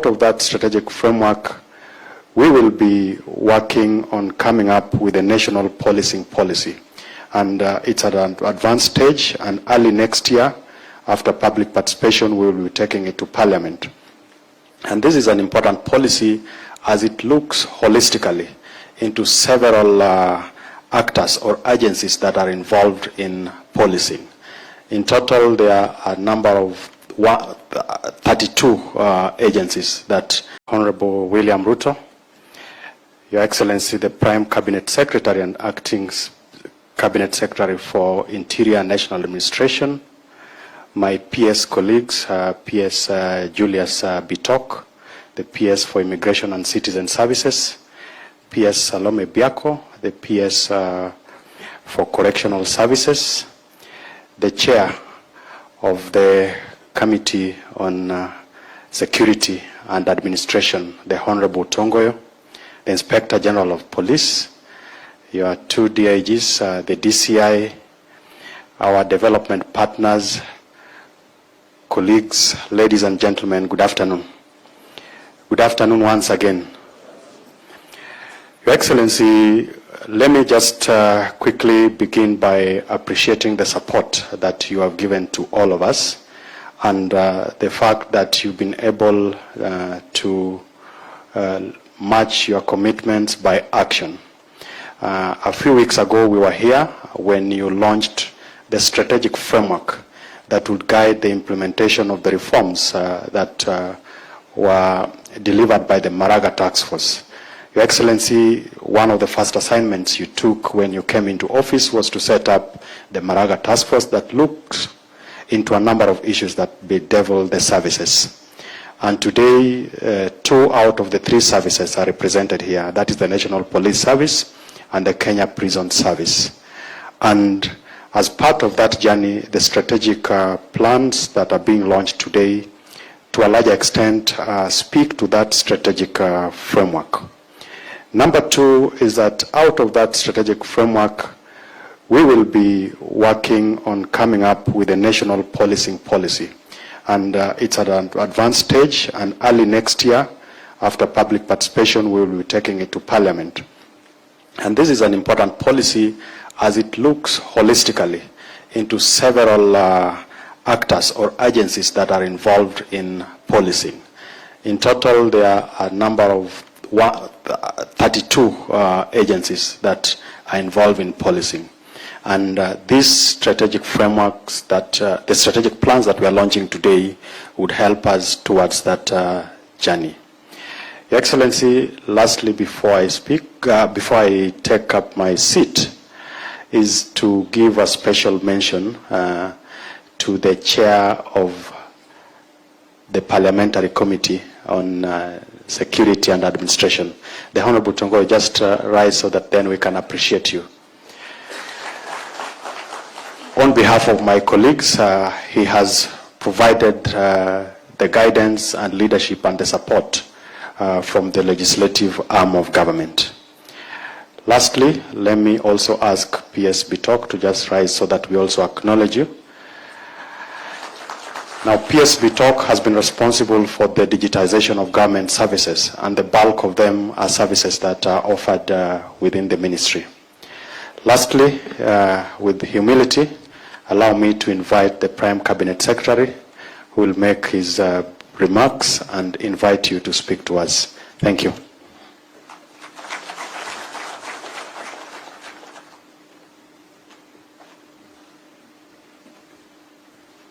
out of that strategic framework, we will be working on coming up with a national policing policy. And it's at an advanced stage, and early next year, after public participation, we will be taking it to Parliament. And this is an important policy as it looks holistically into several actors or agencies that are involved in policing. In total, there are a number of 32 agencies that Honorable William Ruto, Your Excellency, the Prime Cabinet Secretary and Acting Cabinet Secretary for Interior and National Administration, my PS colleagues, PS Julius Bitok, the PS for Immigration and Citizen Services, PS Salome Biako, the PS for Correctional Services, the Chair of the Committee on Security and Administration, the Honorable Tongoyo, the Inspector General of Police, your two DIGs, the DCI, our development partners, colleagues, ladies and gentlemen, good afternoon. Good afternoon once again. Your Excellency, let me just quickly begin by appreciating the support that you have given to all of us and the fact that you've been able to match your commitments by action. A few weeks ago, we were here when you launched the strategic framework that would guide the implementation of the reforms that were delivered by the Maraga Task Force. Your Excellency, one of the first assignments you took when you came into office was to set up the Maraga Task Force that looked into a number of issues that bedevil the services. And today, 2 out of the 3 services are represented here. That is the National Police Service and the Kenya Prison Service. And as part of that journey, the strategic plans that are being launched today, to a large extent, speak to that strategic framework. Number 2 is that out of that strategic framework, we will be working on coming up with a national policing policy. And it's at an advanced stage, and early next year, after public participation, we will be taking it to Parliament. And this is an important policy as it looks holistically into several actors or agencies that are involved in policing. In total, there are a number of 32 agencies that are involved in policing. And these strategic frameworks, the strategic plans that we are launching today would help us towards that journey. Your Excellency, lastly, before I speak, before I take up my seat, is to give a special mention to the chair of the Parliamentary Committee on Security and Administration. The Honorable Tongo, just rise so that then we can appreciate you. On behalf of my colleagues, he has provided the guidance and leadership and the support from the legislative arm of government. Lastly, let me also ask PS Bitok to just rise so that we also acknowledge you. Now, PS Bitok has been responsible for the digitization of government services, and the bulk of them are services that are offered within the ministry. Lastly, with humility, allow me to invite the Prime Cabinet Secretary, who will make his remarks and invite you to speak to us. Thank you.